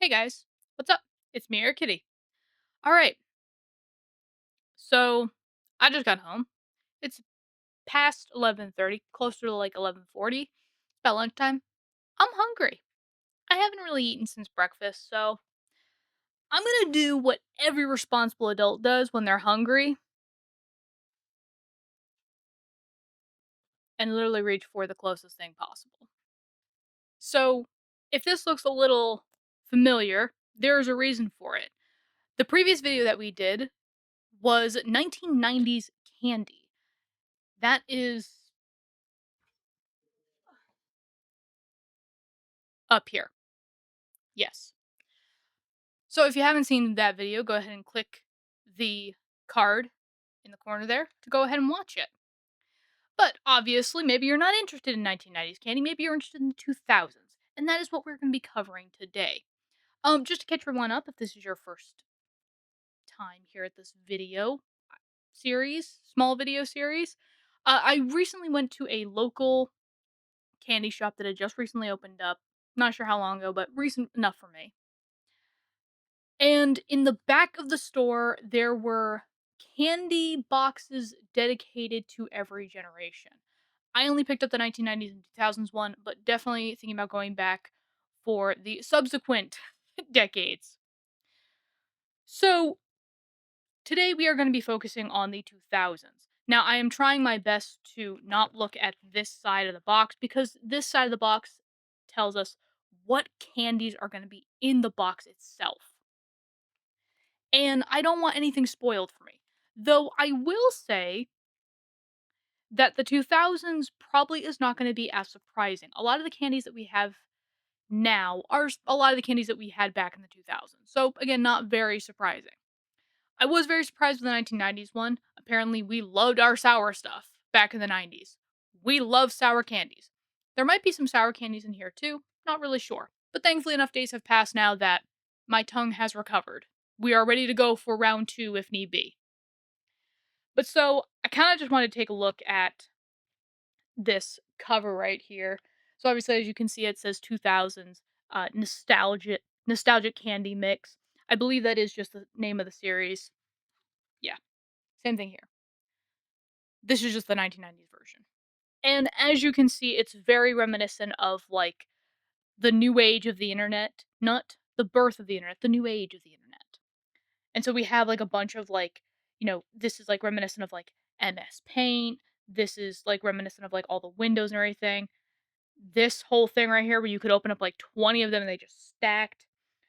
Hey guys, what's up? It's me, your kitty. All right, so I just got home. It's past 11:30, closer to like 11:40. It's about lunchtime. I'm hungry. I haven't really eaten since breakfast, so I'm gonna do what every responsible adult does when they're hungry and literally reach for the closest thing possible. So, if this looks a little familiar, there's a reason for it. The previous video that we did was 1990s candy. That is up here. Yes. So if you haven't seen that video, go ahead and click the card in the corner there to go ahead and watch it. But obviously, maybe you're not interested in 1990s candy, maybe you're interested in the 2000s, and that is what we're going to be covering today. Just to catch everyone up, if this is your first time here at this video series, small video series, I recently went to a local candy shop that had just recently opened up. Not sure how long ago, but recent enough for me. And in the back of the store, there were candy boxes dedicated to every generation. I only picked up the 1990s and 2000s one, but definitely thinking about going back for the subsequent decades. So, today we are going to be focusing on the 2000s. Now, I am trying my best to not look at this side of the box because this side of the box tells us what candies are going to be in the box itself. And I don't want anything spoiled for me. Though I will say that the 2000s probably is not going to be as surprising. A lot of the candies that we have now are a lot of the candies that we had back in the 2000s. So, again, not very surprising. I was very surprised with the 1990s one. Apparently, we loved our sour stuff back in the 90s. We love sour candies. There might be some sour candies in here too, not really sure. But thankfully, enough days have passed now that my tongue has recovered. We are ready to go for round two if need be. But so, I kind of just want to take a look at this cover right here. So, obviously, as you can see, it says 2000s nostalgic candy mix. I believe that is just the name of the series. Yeah, same thing here. This is just the 1990s version. And as you can see, it's very reminiscent of like the new age of the internet, not the birth of the internet, the new age of the internet. And so we have like a bunch of like, this is like reminiscent of like MS Paint. This is like reminiscent of like all the windows and everything. This whole thing right here where you could open up like 20 of them and they just stacked.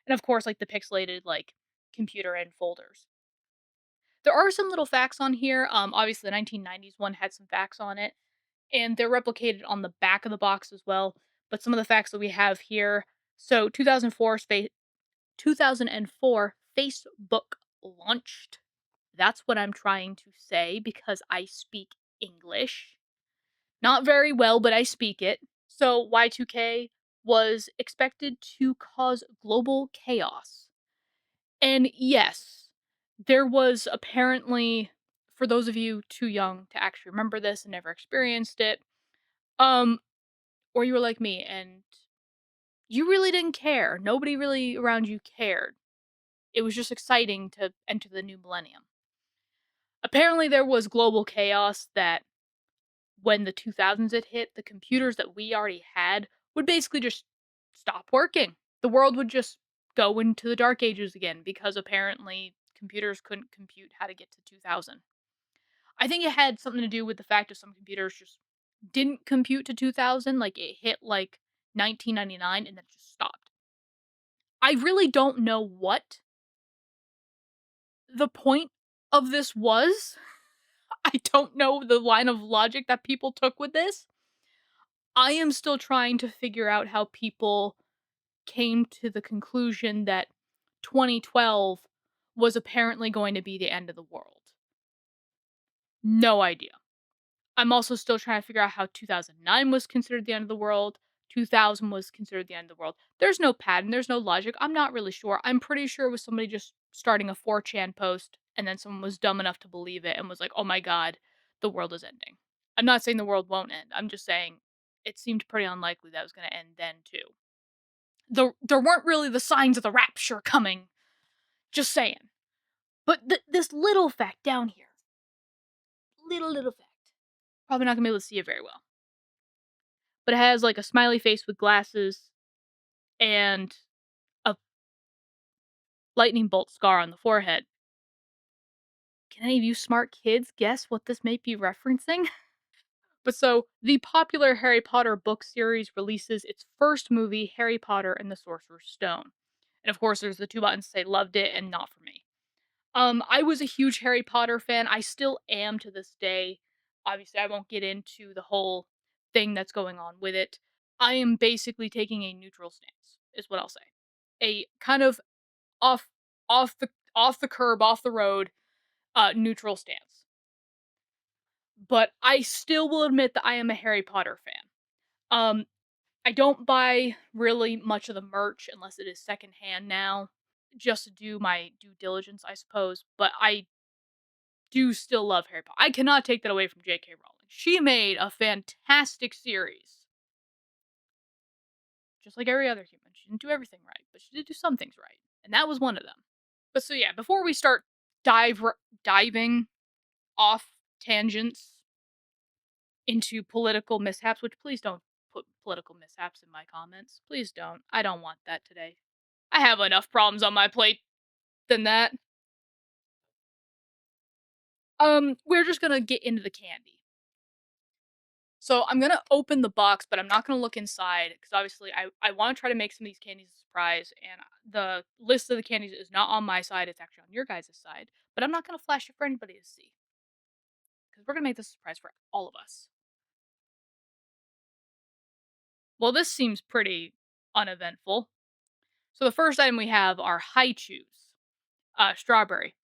And of course, like the pixelated like computer and folders. There are some little facts on here. Obviously the 1990s one had some facts on it, and they're replicated on the back of the box as well. But some of the facts that we have here. So 2004 Facebook launched. That's what I'm trying to say because I speak English. Not very well, but I speak it. So Y2K was expected to cause global chaos. And yes, there was apparently, for those of you too young to actually remember this and never experienced it, um, or you were like me and you really didn't care. Nobody really around you cared. It was just exciting to enter the new millennium. Apparently, there was global chaos that when the 2000s had hit, the computers that we already had would basically just stop working. The world would just go into the dark ages again because apparently computers couldn't compute how to get to 2000. I think it had something to do with the fact that some computers just didn't compute to 2000, like it hit like 1999 and then just stopped. I really don't know what the point of this was. I don't know the line of logic that people took with this. I am still trying to figure out how people came to the conclusion that 2012 was apparently going to be the end of the world. No idea. I'm also still trying to figure out how 2009 was considered the end of the world, 2000 was considered the end of the world. There's no pattern, there's no logic. I'm not really sure. I'm pretty sure it was somebody just starting a 4chan post and then someone was dumb enough to believe it and was like, "Oh my god, the world is ending." I'm not saying the world won't end. I'm just saying it seemed pretty unlikely that was going to end then too. there weren't really the signs of the rapture coming. Just saying. But this little fact down here, little fact. Probably not gonna be able to see it very well. But it has like a smiley face with glasses and a lightning bolt scar on the forehead. Can any of you smart kids guess what this may be referencing? But so, the popular Harry Potter book series releases its first movie, Harry Potter and the Sorcerer's Stone. And of course, there's the two buttons that say loved it and not for me. I was a huge Harry Potter fan. I still am to this day. Obviously, I won't get into the whole thing that's going on with it. I am basically taking a neutral stance, is what I'll say. A kind of off off the curb, off the road, neutral stance. But I still will admit that I am a Harry Potter fan. Um, I don't buy really much of the merch unless it is secondhand now, just to do my due diligence, I suppose. But I do still love Harry Potter. I cannot take that away from J.K. Rowling. She made a fantastic series, just like every other human. She didn't do everything right, but she did do some things right, and that was one of them. But so yeah, before we start diving off tangents into political mishaps, which please don't put political mishaps in my comments. Please don't. I don't want that today. I have enough problems on my plate than that. We're just gonna get into the candy. So I'm gonna open the box, but I'm not gonna look inside because obviously I want to try to make some of these candies a surprise. And the list of the candies is not on my side; it's actually on your guys' side. But I'm not gonna flash it for anybody to see because we're gonna make this a surprise for all of us. Well, this seems pretty uneventful. So the first item we have are high chews, strawberry.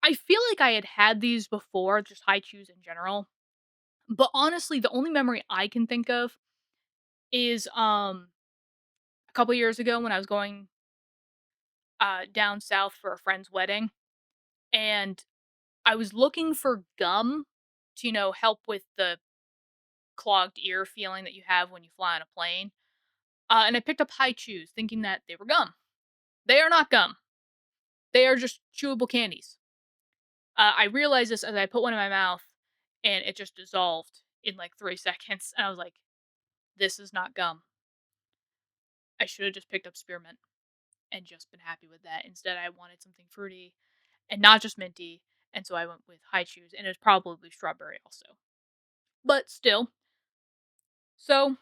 I feel like I had these before, just high chews in general. But honestly, the only memory I can think of is a couple years ago when I was going down south for a friend's wedding, and I was looking for gum to help with the clogged ear feeling that you have when you fly on a plane. And I picked up high chews, thinking that they were gum. They are not gum. They are just chewable candies. I realized this as I put one in my mouth, and it just dissolved in like 3 seconds. And I was like, "This is not gum." I should have just picked up spearmint and just been happy with that. Instead, I wanted something fruity and not just minty, and so I went with high chews, and it was probably strawberry also. But still, so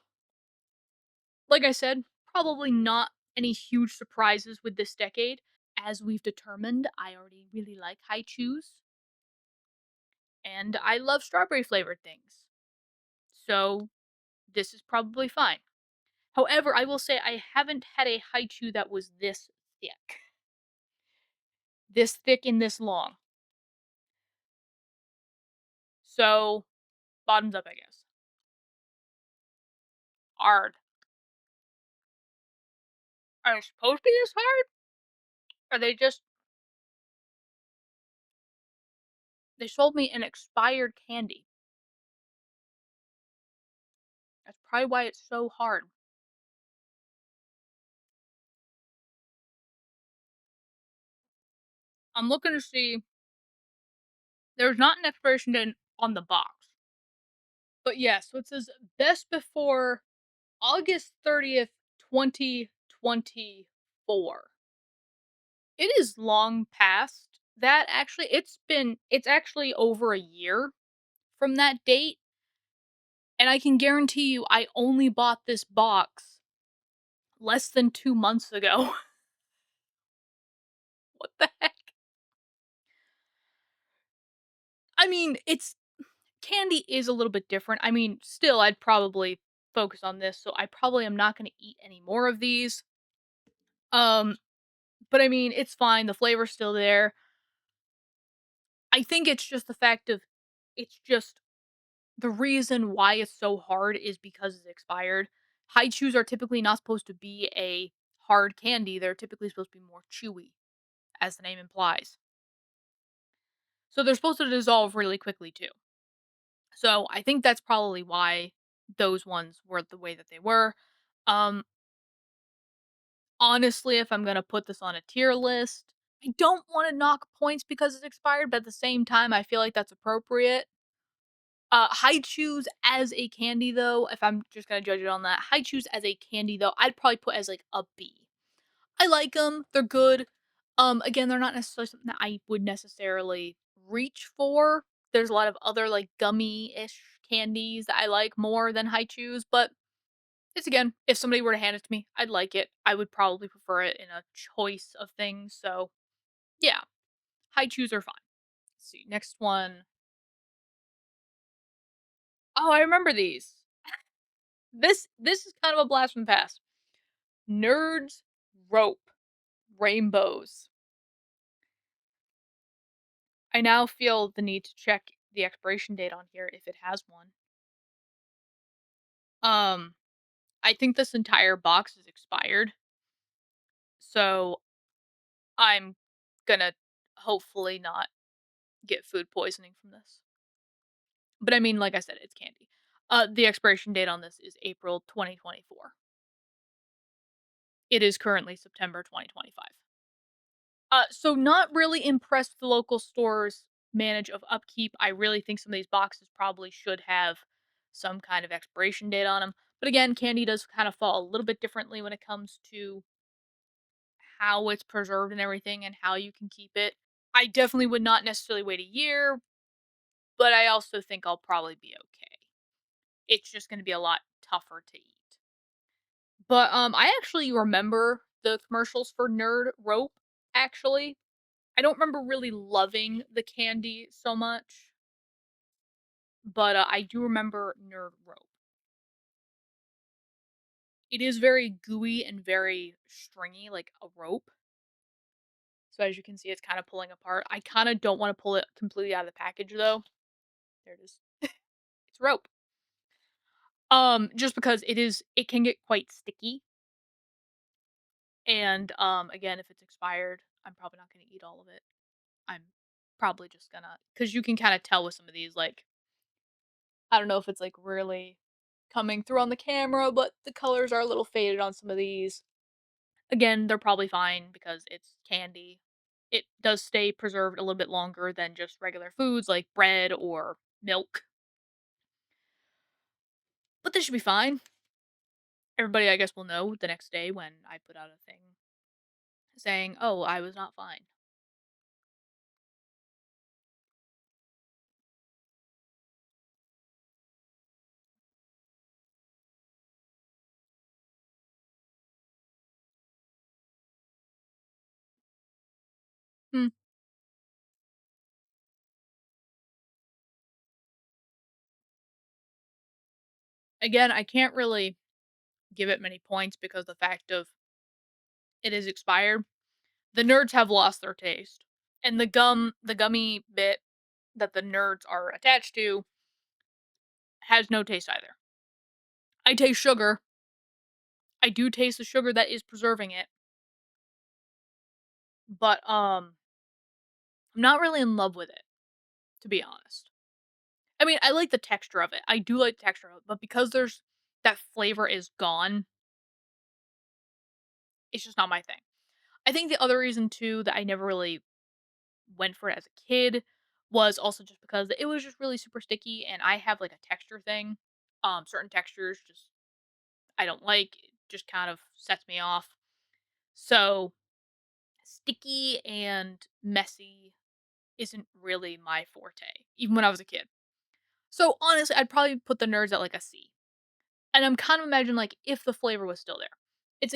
like I said, probably not any huge surprises with this decade. As we've determined, I already really like high chews, and I love strawberry flavored things. So this is probably fine. However, I will say I haven't had a high chew that was this thick. This thick and this long. So, bottoms up, I guess. Hard. Are they supposed to be this hard? Or they just they sold me an expired candy. That's probably why it's so hard. I'm looking to see there's not an expiration date on the box. But yeah, so it says best before August 30th, 2024. It is long past that actually. It's actually over a year from that date. And I can guarantee you I only bought this box less than 2 months ago. What the heck? I mean, it's candy is a little bit different. I mean, still, I'd probably focus on this, so I probably am not going to eat any more of these. Um, but I mean, it's fine. The flavor's still there. I think it's just the fact of it's just the reason why it's so hard is because it's expired. High chews are typically not supposed to be a hard candy. They're typically supposed to be more chewy, as the name implies. So they're supposed to dissolve really quickly too. So I think that's probably why those ones were the way that they were. Um, Honestly, if I'm gonna put this on a tier list, I don't wanna knock points because it's expired, but at the same time, I feel like that's appropriate. High chews as a candy though, if I'm just gonna judge it on that, high chews as a candy though, I'd probably put as like a B. I like them; 'em, they're good. Again, they're not necessarily something that I would necessarily reach for. There's a lot of other like gummy-ish candies that I like more than high chews, but it's again, if somebody were to hand it to me, I'd like it. I would probably prefer it in a choice of things. So yeah, high chews are fine. Let's see, next one. Oh, I remember these. This is kind of a blast from the past. Nerds rope rainbows. I now feel the need to check the expiration date on here if it has one. Um, I think this entire box is expired, so I'm gonna hopefully not get food poisoning from this. But I mean, like I said, it's candy. The expiration date on this is April 2024. It is currently September 2025. So not really impressed with the local stores' manage of upkeep. I really think some of these boxes probably should have some kind of expiration date on them. But again, candy does kind of fall a little bit differently when it comes to how it's preserved and everything and how you can keep it. I definitely would not necessarily wait a year, but I also think I'll probably be okay. It's just going to be a lot tougher to eat. But I actually remember the commercials for Nerd Rope actually. I don't remember really loving the candy so much, but I do remember Nerd Rope. It is very gooey and very stringy, like a rope. So as you can see, it's kind of pulling apart. I kind of don't want to pull it completely out of the package though. There it is. It's rope. Just because it can get quite sticky. And again, if it's expired, I'm probably not gonna eat all of it. I'm probably just gonna because you can kind of tell with some of these, like I don't know if it's like really coming through on the camera, but the colors are a little faded on some of these. Again, they're probably fine because it's candy. It does stay preserved a little bit longer than just regular foods like bread or milk, but this should be fine. Everybody, I guess, will know the next day when I put out a thing saying, "Oh, I was not fine." Hmm. Again, I can't really give it many points because the fact of it is expired. The nerds have lost their taste, and the gummy bit that the nerds are attached to has no taste either. I taste sugar. I do taste the sugar that is preserving it, but I'm not really in love with it, to be honest. I mean, I like the texture of it. I do like the texture of it, but because there's that flavor is gone, it's just not my thing. I think the other reason too that I never really went for it as a kid was also just because it was just really super sticky and I have like a texture thing. Certain textures just I don't like. It just kind of sets me off. So sticky and messy isn't really my forte, even when I was a kid. So honestly, I'd probably put the nerds at like a C. And I'm kind of imagining like if the flavor was still there. It's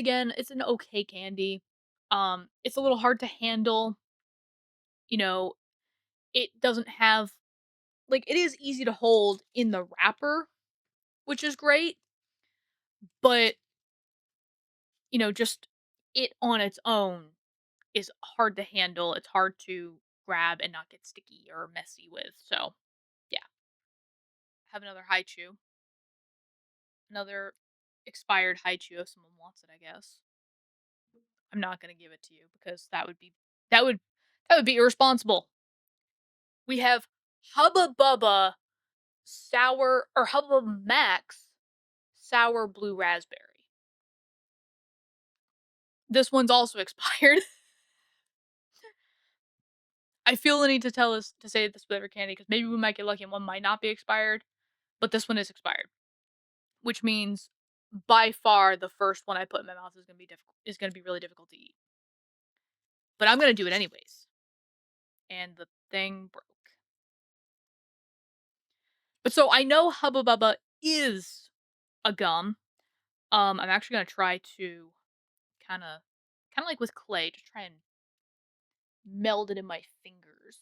an okay candy. It's a little hard to handle. You know, it doesn't have like it is easy to hold in the wrapper, which is great, but just it on its own is hard to handle. It's hard to grab and not get sticky or messy with. So, yeah, have another high chew, another expired high chew if someone wants it, I guess. I'm not going to give it to you because that would that would be irresponsible. We have Hubba Bubba sour or Hubba Max sour blue raspberry. This one's also expired. I feel the need to tell us to say this with every candy because maybe we might get lucky and one might not be expired, but this one is expired, which means by far the first one I put in my mouth is gonna be difficult. Is gonna be really difficult to eat, but I'm gonna do it anyways. And the thing broke. But so I know Hubba Bubba is a gum. I'm actually gonna try to kind of like with clay, just try and meld it in my fingers.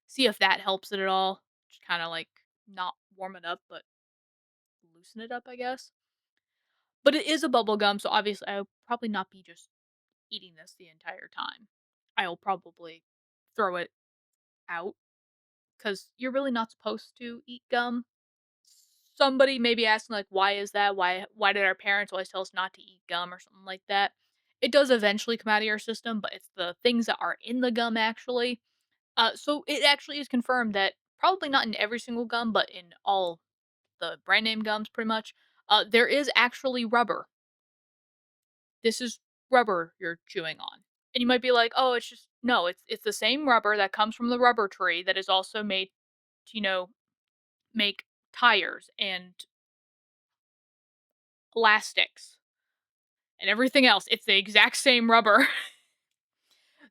See if that helps it at all. Just kind of like not warm it up, but loosen it up, I guess. But it is a bubble gum, so obviously I'll probably not be just eating this the entire time. I'll probably throw it out because you're really not supposed to eat gum. Somebody may be asking like, why is that? Why did our parents always tell us not to eat gum or something like that? It does eventually come out of your system, but it's the things that are in the gum actually. So it actually is confirmed that probably not in every single gum, but in all the brand name gums, pretty much, there is actually rubber. This is rubber you're chewing on. And you might be like, "Oh, it's just" no, it's the same rubber that comes from the rubber tree that is also made to, make tires and plastics and everything else. It's the exact same rubber.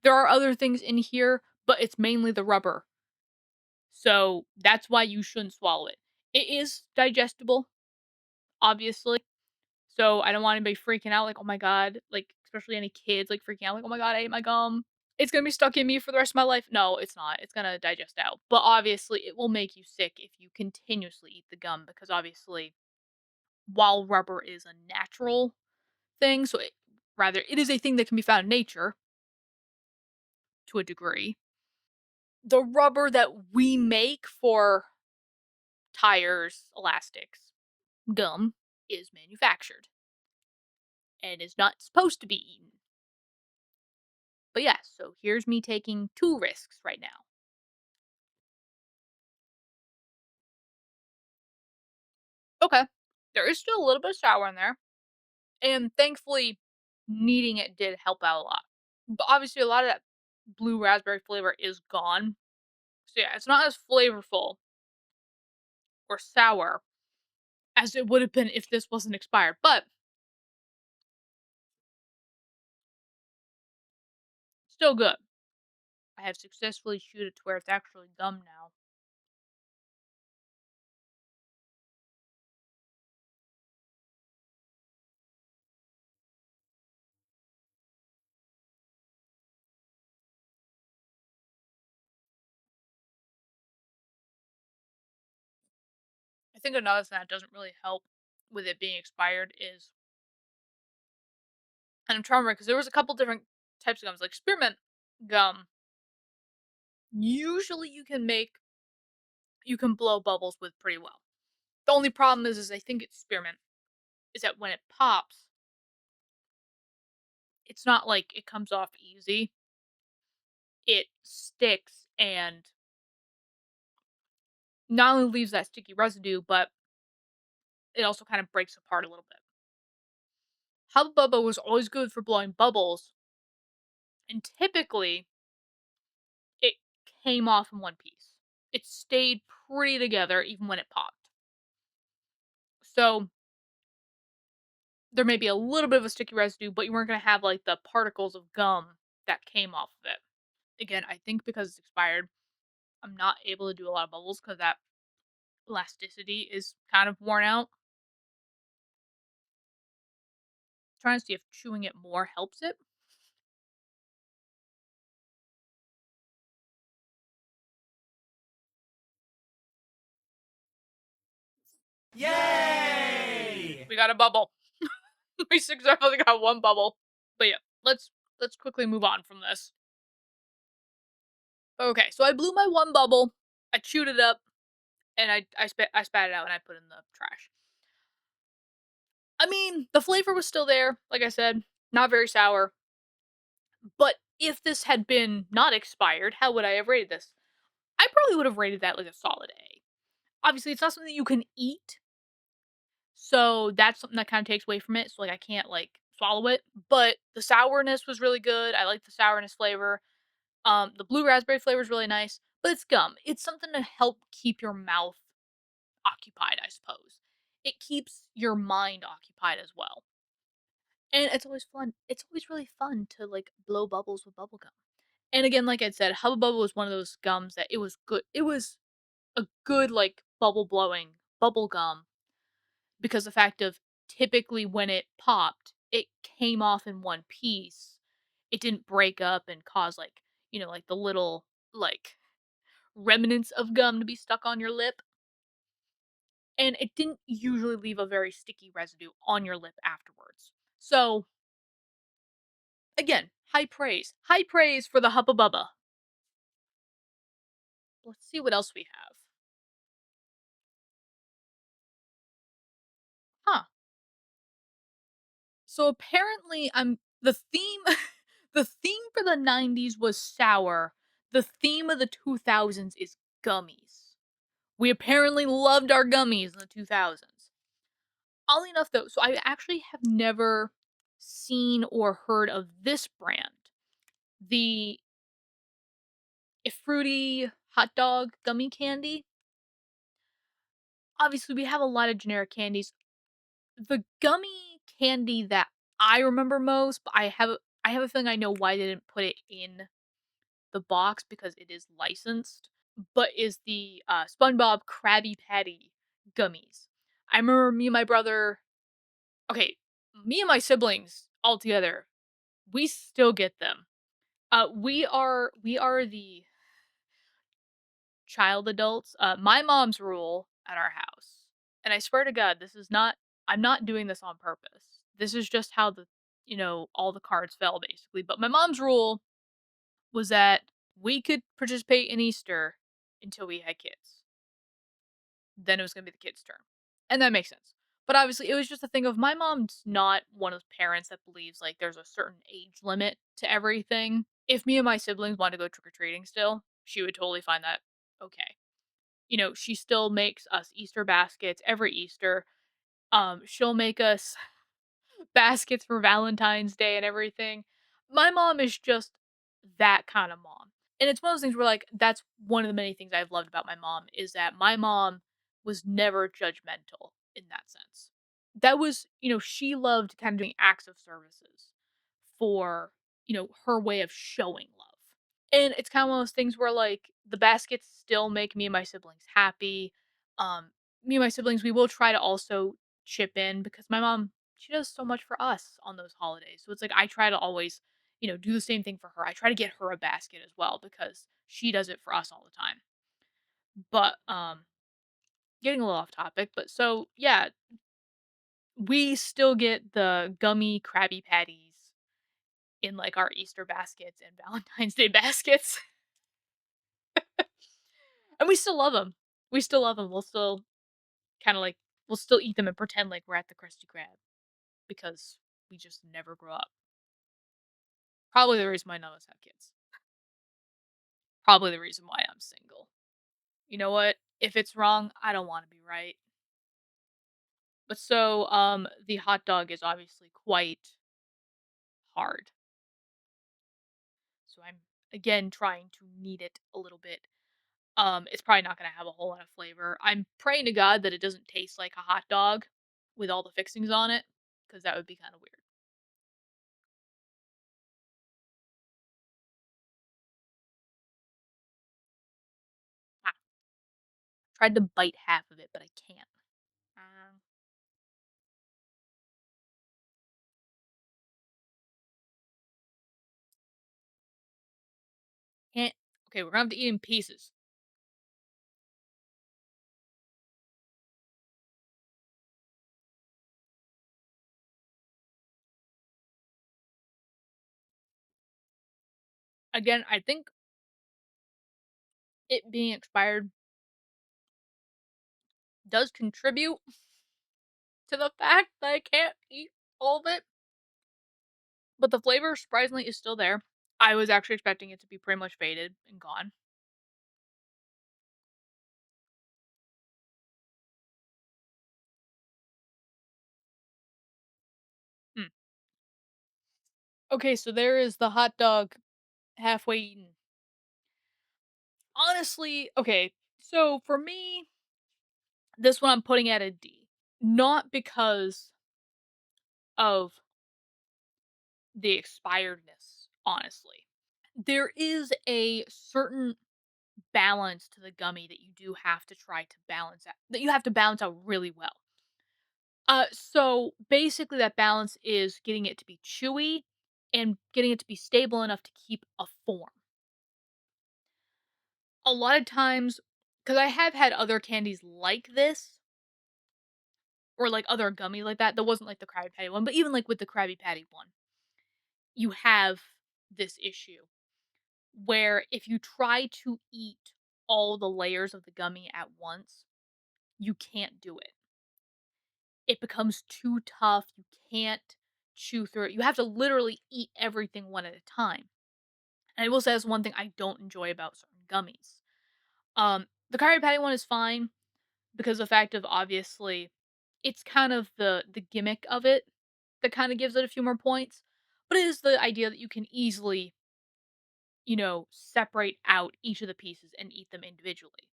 There are other things in here, but it's mainly the rubber. So that's why you shouldn't swallow it. It is digestible, obviously. So I don't want anybody freaking out like, "Oh my god," like, especially any kids, like, freaking out like, "Oh my god, I ate my gum. It's gonna be stuck in me for the rest of my life." No, it's not. It's gonna digest out. But obviously, it will make you sick if you continuously eat the gum because obviously, while rubber is a natural thing, so it is a thing that can be found in nature to a degree. The rubber that we make for tires, elastics, gum is manufactured and is not supposed to be eaten. But yeah, so here's me taking two risks right now. Okay. There is still a little bit of sour in there. And thankfully, needing it did help out a lot. But obviously, a lot of that blue raspberry flavor is gone. So yeah, it's not as flavorful or sour as it would have been if this wasn't expired. But still good. I have successfully chewed it to where it's actually gum now. I think another thing that doesn't really help with it being expired is, and I'm trying to remember because there was a couple different types of gums, like spearmint gum. Usually, you can blow bubbles with pretty well. The only problem is I think it's spearmint. Is that when it pops, it's not like it comes off easy. It sticks and not only leaves that sticky residue, but it also kind of breaks apart a little bit. Hubba Bubba was always good for blowing bubbles, and typically it came off in one piece. It stayed pretty together even when it popped. So there may be a little bit of a sticky residue, but you weren't going to have like the particles of gum that came off of it. Again, I think because it's expired, I'm not able to do a lot of bubbles because that elasticity is kind of worn out. Trying to see if chewing it more helps it. Yay! We got a bubble. We successfully got one bubble. But yeah, let's quickly move on from this. Okay, so I blew my one bubble. I chewed it up, and I spat it out and I put it in the trash. I mean, the flavor was still there. Like I said, not very sour. But if this had been not expired, how would I have rated this? I probably would have rated that like a solid A. Obviously, it's not something you can eat, so that's something that kind of takes away from it. So like I can't like swallow it, but the sourness was really good. I like the sourness flavor. The blue raspberry flavor is really nice, but it's gum. It's something to help keep your mouth occupied, I suppose. It keeps your mind occupied as well. And it's always fun. It's always really fun to like blow bubbles with bubble gum. And again, like I said, Hubba Bubba was one of those gums that it was good. It was a good like bubble blowing bubble gum because the fact of typically when it popped, it came off in one piece. It didn't break up and cause like, like the little like remnants of gum to be stuck on your lip. And it didn't usually leave a very sticky residue on your lip afterwards. So, again, high praise. High praise for the Hubba Bubba. Let's see what else we have. Huh. So apparently I'm the theme the theme for the 90s was sour. The theme of the 2000s is gummies. We apparently loved our gummies in the 2000s. Oddly enough though, so I actually have never seen or heard of this brand. The fruity hot dog gummy candy. Obviously, we have a lot of generic candies. The gummy candy that I remember most, but I have a feeling I know why they didn't put it in the box because it is licensed, but is the SpongeBob Krabby Patty gummies. I remember me and my brother, okay, me and my siblings all together, we still get them. We are the child adults. My mom's rule at our house, and I swear to God, this is not. I'm not doing this on purpose. This is just how all the cards fell basically. But my mom's rule was that we could participate in Easter until we had kids. Then it was gonna be the kids' turn, and that makes sense. But obviously, it was just a thing of my mom's not one of those parents that believes like there's a certain age limit to everything. If me and my siblings wanted to go trick or treating still, she would totally find that okay. She still makes us Easter baskets every Easter. She'll make us baskets for Valentine's Day and everything. My mom is just that kind of mom. And it's one of those things where like that's one of the many things I've loved about my mom is that my mom was never judgmental in that sense. That was, she loved kind of doing acts of services for, her way of showing love. And it's kinda one of those things where, like, the baskets still make me and my siblings happy. Me and my siblings, we will try to also chip in because my mom, she does so much for us on those holidays. So it's like I try to always, do the same thing for her. I try to get her a basket as well because she does it for us all the time. But, getting a little off topic, but so, yeah, we still get the gummy Krabby Patties in, like, our Easter baskets and Valentine's Day baskets. And we still love them. We still love them. We'll still kinda, like we'll still eat them and pretend like we're at the Krusty Krab because we just never grow up. Probably the reason why none of us have kids. Probably the reason why I'm single. You know what? If it's wrong, I don't wanna be right. But so, the hot dog is obviously quite hard. So I'm, again, trying to knead it a little bit. It's probably not gonna have a whole lot of flavor. I'm praying to God that it doesn't taste like a hot dog with all the fixings on it, because that would be kinda weird. Ah, tried to bite half of it, but I can't. Um, can't okay, we're gonna have to eat in pieces. Again, I think it being expired does contribute to the fact that I can't eat all of it, but the flavor surprisingly is still there. I was actually expecting it to be pretty much faded and gone. Hmm. Okay, so there is the hot dog halfway eaten. Honestly, okay, so for me, this one I'm putting at a D. Not because of the expiredness, honestly. There is a certain balance to the gummy that you do have to try to balance out that you have to balance out really well. So basically that balance is getting it to be chewy and getting it to be stable enough to keep a form. A lot of times, because I have had other candies like this, or like other gummy like that wasn't like the Krabby Patty one, but even like with the Krabby Patty one, you have this issue where if you try to eat all the layers of the gummy at once, you can't do it. It becomes too tough. You can't chew through it. You have to literally eat everything one at a time. And I will say that's one thing I don't enjoy about certain gummies. The Krabby Patty one is fine because the fact of obviously it's kind of the gimmick of it that kind of gives it a few more points. But it is the idea that you can easily, separate out each of the pieces and eat them individually.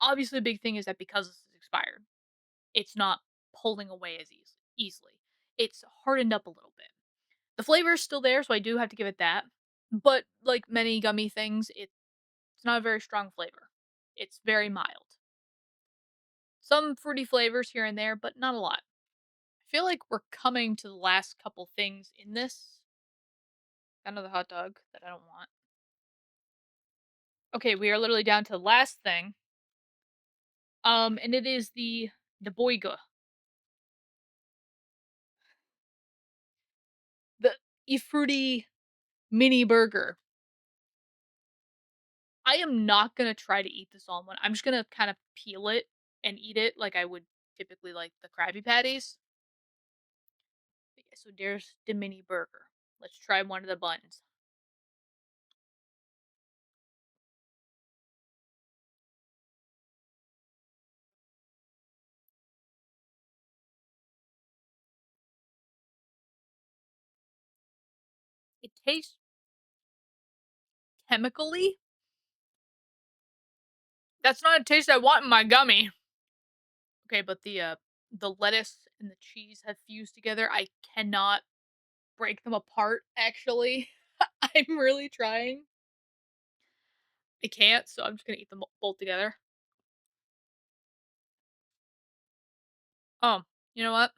Obviously, the big thing is that because this is expired, it's not pulling away as easily. It's hardened up a little bit. The flavor is still there, so I do have to give it that. But like many gummy things, it's not a very strong flavor. It's very mild. Some fruity flavors here and there, but not a lot. I feel like we're coming to the last couple things in this. Another hot dog that I don't want. Okay, we are literally down to the last thing. And it is the boiga. The fruity mini burger. I am not gonna try to eat this all in one. I'm just gonna kind of peel it and eat it like I would typically like the Krabby Patties. But yeah, so there's the mini burger. Let's try one of the buns. It tastes chemically. That's not a taste I want in my gummy. Okay, but the lettuce and the cheese have fused together. I cannot break them apart. Actually, I'm really trying. I can't, so I'm just gonna eat them both together. Oh, you know what?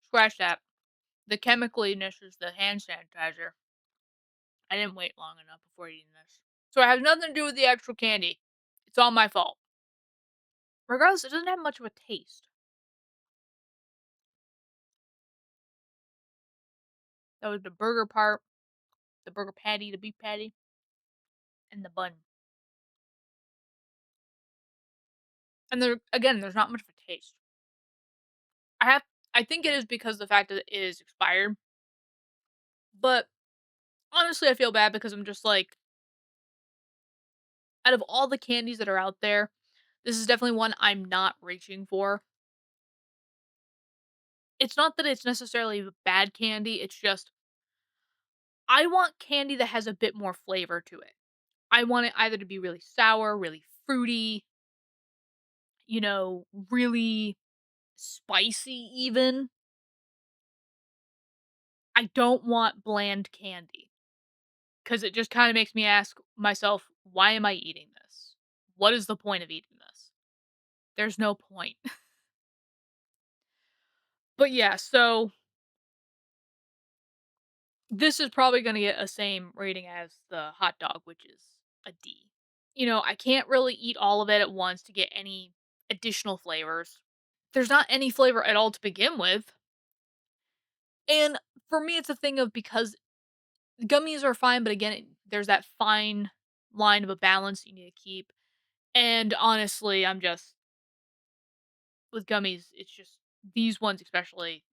Scratch that. The chemicaliness is the hand sanitizer. I didn't wait long enough before eating this. So it has nothing to do with the actual candy. It's all my fault. Regardless, it doesn't have much of a taste. That was the burger part, the burger patty, the beef patty, and the bun. And there again, there's not much of a taste. I have I think it is because of the fact that it is expired. But honestly, I feel bad because I'm just like, out of all the candies that are out there, this is definitely one I'm not reaching for. It's not that it's necessarily bad candy, it's just I want candy that has a bit more flavor to it. I want it either to be really sour, really fruity, really spicy even. I don't want bland candy because it just kind of makes me ask myself, why am I eating this? What is the point of eating this? There's no point. But yeah, so this is probably going to get a same rating as the hot dog, which is a D. I can't really eat all of it at once to get any additional flavors. There's not any flavor at all to begin with. And for me, it's a thing of because gummies are fine, but again, there's that fine line of a balance you need to keep. And honestly, I'm just with gummies, it's just these ones especially,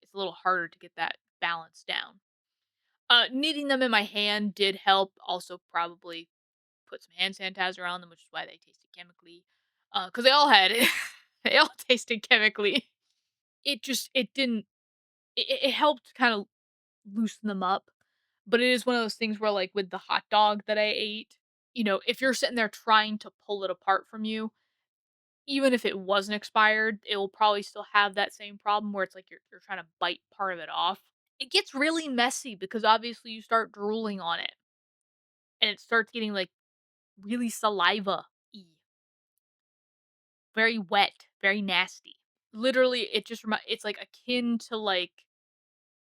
it's a little harder to get that balance down. Kneading them in my hand did help. Also, probably put some hand sanitizer on them, which is why they tasted chemically. Because they all had it. They all tasted chemically. It didn't. it helped kind of loosen them up. But it is one of those things where, like, with the hot dog that I ate, if you're sitting there trying to pull it apart from you, even if it wasn't expired, it will probably still have that same problem where it's like you're trying to bite part of it off. It gets really messy because obviously you start drooling on it and it starts getting like really saliva-y, very wet, very nasty. Literally, it's like akin to like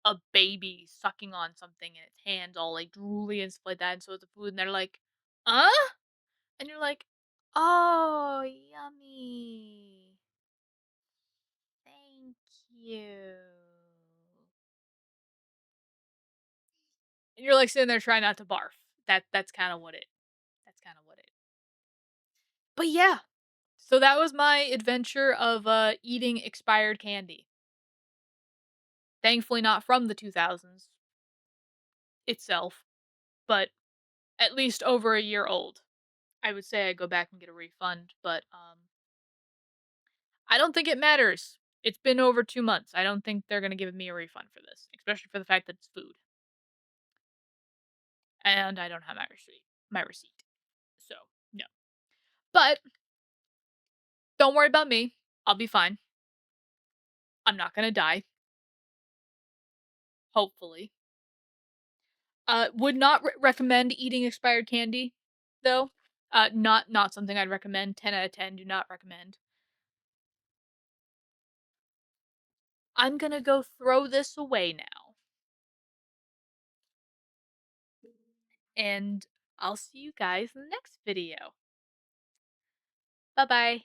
a baby sucking on something and its hands all like drooly and stuff like that. And so it's a food, and they're like, "Uh," and you're like, "Oh, yummy, thank you." And you're like sitting there trying not to barf. That's kind of what it. That's kind of what it. But yeah, so that was my adventure of eating expired candy. Thankfully, not from the 2000s itself, but at least over a year old. I would say I go back and get a refund, but I don't think it matters. It's been over 2 months. I don't think they're gonna give me a refund for this, especially for the fact that it's food, and I don't have my receipt. So, no. But don't worry about me. I'll be fine. I'm not gonna die, hopefully. Would not recommend eating expired candy, though. Not something I'd recommend. 10 out of 10, do not recommend. I'm gonna go throw this away now, and I'll see you guys in the next video. Bye-bye.